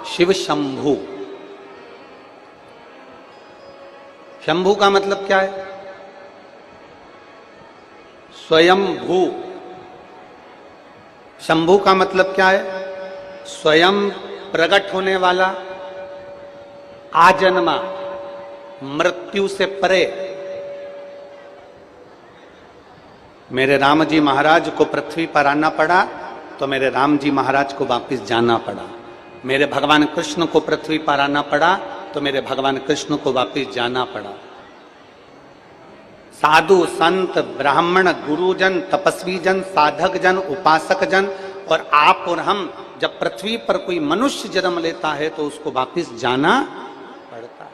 शिव शंभु। शंभु का मतलब क्या है? स्वयं भू। शंभु का मतलब क्या है? स्वयं प्रकट होने वाला, आजन्मा, मृत्यु से परे। मेरे राम जी महाराज को पृथ्वी पर आना पड़ा तो मेरे राम जी महाराज को वापस जाना पड़ा। मेरे भगवान कृष्ण को पृथ्वी पर आना पड़ा तो मेरे भगवान कृष्ण को वापस जाना पड़ा। साधु संत ब्राह्मण गुरुजन तपस्वी जन साधक जन उपासक जन और आप और हम जब पृथ्वी पर कोई मनुष्य जन्म लेता है तो उसको वापस जाना पड़ता है।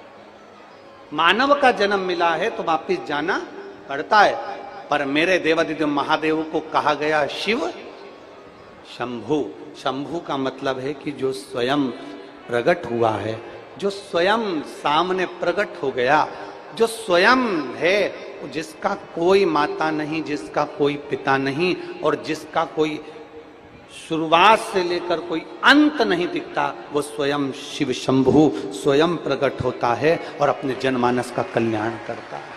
मानव का जन्म मिला है तो वापस जाना पड़ता है। पर मेरे देवादिदेव महादेव को कहा गया शिव शंभु। शंभु का मतलब है कि जो स्वयं प्रकट हुआ है, जो स्वयं सामने प्रकट हो गया, जो स्वयं है, जिसका कोई माता नहीं, जिसका कोई पिता नहीं और जिसका कोई शुरुआत से लेकर कोई अंत नहीं दिखता, वो स्वयं शिव शंभु स्वयं प्रकट होता है और अपने जनमानस का कल्याण करता है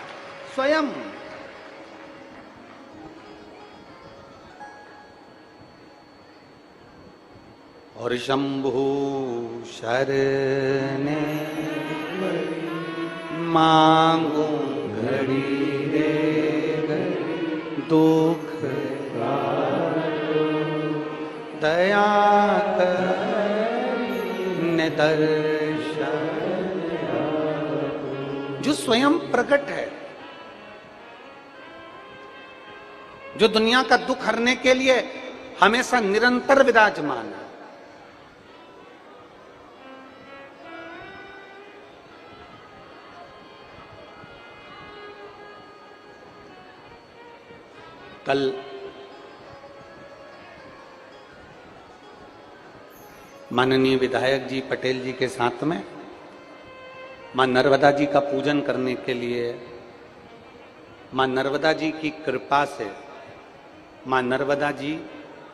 स्वयं। और शंभु शरणे मांगो घड़ी रे दुख दया कर दर्शन। जो स्वयं प्रकट है, जो दुनिया का दुख हरने के लिए हमेशा निरंतर विराजमान है। कल माननीय विधायक जी पटेल जी के साथ में मां नर्मदा जी का पूजन करने के लिए, मां नर्मदा जी की कृपा से, मां नर्मदा जी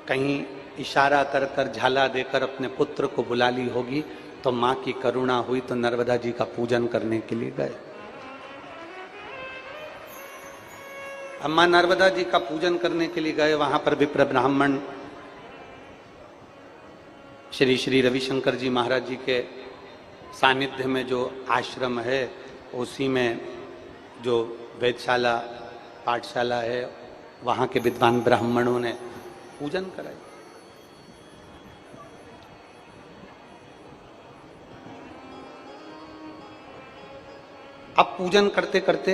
कहीं इशारा कर कर झाला देकर अपने पुत्र को बुला ली होगी तो मां की करुणा हुई तो नर्मदा जी का पूजन करने के लिए गए। अब मां नर्मदा जी का पूजन करने के लिए गए, वहां पर विप्र ब्राह्मण श्री श्री रविशंकर जी महाराज जी के सानिध्य में जो आश्रम है उसी में जो वेदशाला पाठशाला है वहां के विद्वान ब्राह्मणों ने पूजन कराई। अब पूजन करते करते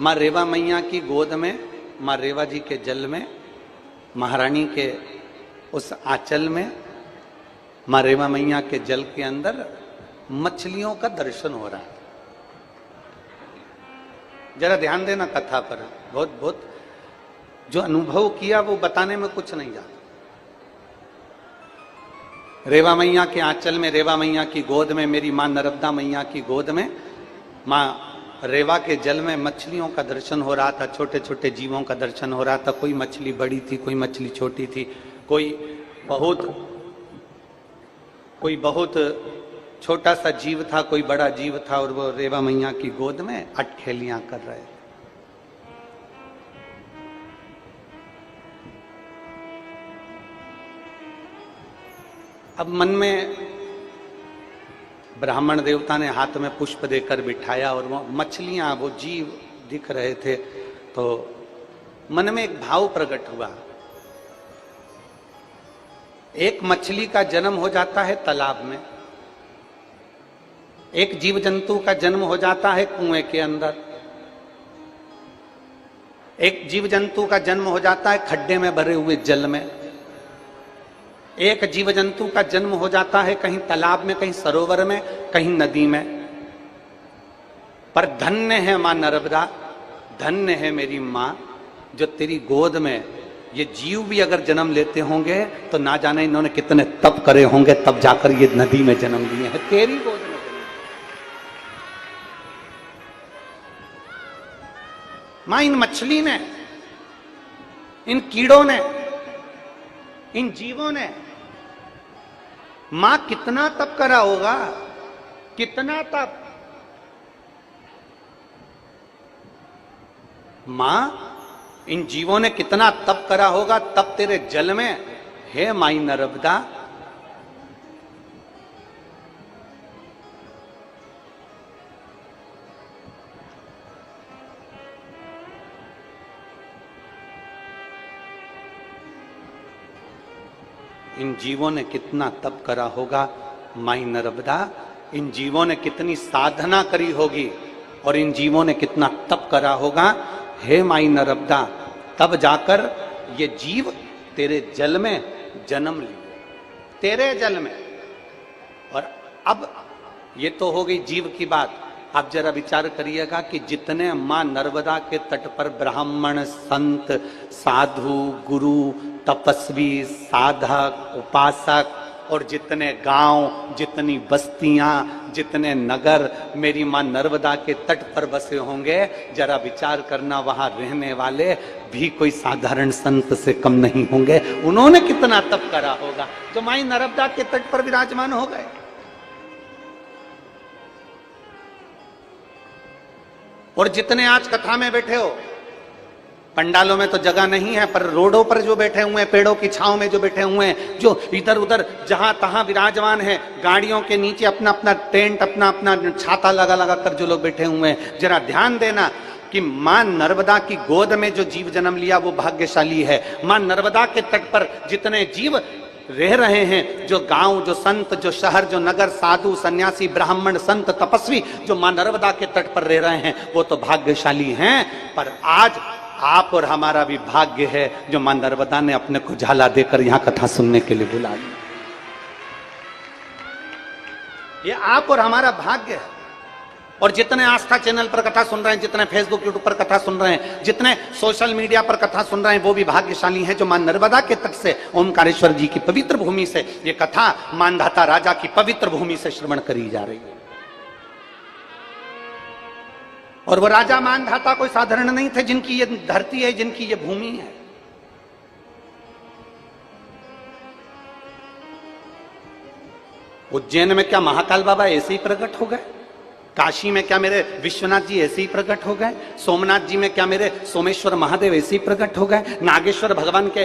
मां रेवा मैया की गोद में, मां रेवा जी के जल में, महारानी के उस आंचल में, मां रेवा मैया के जल के अंदर मछलियों का दर्शन हो रहा है। जरा ध्यान देना कथा पर, बहुत बहुत जो अनुभव किया वो बताने में कुछ नहीं जाता। रेवा मैया के आंचल में, रेवा मैया की गोद में, मेरी मां नर्मदा मैया की गोद में, मां रेवा के जल में मछलियों का दर्शन हो रहा था। छोटे छोटे जीवों का दर्शन हो रहा था। कोई मछली बड़ी थी, कोई मछली छोटी थी, कोई बहुत छोटा सा जीव था, कोई बड़ा जीव था और वो रेवा मैया की गोद में अटखेलियां कर रहे। अब मन में ब्राह्मण देवता ने हाथ में पुष्प देकर बिठाया और वो मछलियां, वो जीव दिख रहे थे तो मन में एक भाव प्रकट हुआ। एक मछली का जन्म हो जाता है तालाब में, एक जीव जंतु का जन्म हो जाता है कुएं के अंदर, एक जीव जंतु का जन्म हो जाता है खड्डे में भरे हुए जल में, एक जीव जंतु का जन्म हो जाता है कहीं तालाब में, कहीं सरोवर में, कहीं नदी में। पर धन्य है मां नर्मदा, धन्य है मेरी मां जो तेरी गोद में ये जीव भी अगर जन्म लेते होंगे तो ना जाने इन्होंने कितने तप करे होंगे, तब जाकर ये नदी में जन्म लिए हैं, तेरी गोद में। मां इन मछली ने, इन कीड़ों ने, इन जीवों ने मां कितना तप करा होगा, कितना तप। मां इन जीवों ने कितना तप करा होगा, तप तेरे जल में। हे माई नर्मदा, इन जीवों ने कितना तप करा होगा माई नर्मदा, इन जीवों ने कितनी साधना करी होगी और इन जीवों ने कितना तप करा होगा। हे माई नर्मदा, तब जाकर ये जीव तेरे जल में जन्म लिए, तेरे जल में। और अब ये तो हो गई जीव की बात। आप जरा विचार करिएगा कि जितने मां नर्मदा के तट पर ब्राह्मण, संत, साधु, गुरु, तपस्वी, साधक, उपासक और जितने गांव, जितनी बस्तियां, जितने नगर मेरी मां नर्मदा के तट पर बसे होंगे, जरा विचार करना वहां रहने वाले भी कोई साधारण संत से कम नहीं होंगे। उन्होंने कितना तप करा होगा जो माई नर्मदा के तट पर विराजमान हो गए। और जितने आज कथा में बैठे हो, पंडालों में तो जगह नहीं है, पर रोडों पर जो बैठे हुए हैं, पेड़ों की छांव में जो बैठे हुए हैं, जो इधर उधर जहां तहां विराजमान है, गाड़ियों के नीचे अपना अपना टेंट, अपना अपना छाता लगा लगा कर जो लोग बैठे हुए हैं, जरा ध्यान देना कि मां नर्मदा की गोद में जो जीव जन्म लिया वो भाग्यशाली है। मां नर्मदा के तट पर जितने जीव रह रहे हैं, जो गांव, जो संत, जो शहर, जो नगर, साधु, सन्यासी, ब्राह्मण, संत, तपस्वी जो मां नर्मदा के तट पर रह रहे हैं, वो तो भाग्यशाली हैं। पर आज आप और हमारा भी भाग्य है जो मां नर्मदा ने अपने को झाला देकर यहां कथा सुनने के लिए बुला लिया। ये आप और हमारा भाग्य है। और जितने आस्था चैनल पर कथा सुन रहे हैं, जितने फेसबुक यूट्यूब पर कथा सुन रहे हैं, जितने सोशल मीडिया पर कथा सुन रहे हैं, वो भी भाग्यशाली हैं जो मां नर्मदा के तट से, ओमकारेश्वर जी की पवित्र भूमि से ये कथा मानधाता राजा की पवित्र भूमि से श्रवण करी जा रही है। और वो राजा मानधाता कोई साधारण नहीं थे, जिनकी ये धरती है, जिनकी ये भूमि है। उज्जैन में क्या महाकाल बाबा ऐसे ही प्रकट हो गए? काशी में क्या मेरे विश्वनाथ जी ऐसे ही प्रकट हो गए? सोमनाथ जी में क्या मेरे सोमेश्वर महादेव ऐसे ही प्रकट हो गए? नागेश्वर भगवान क्या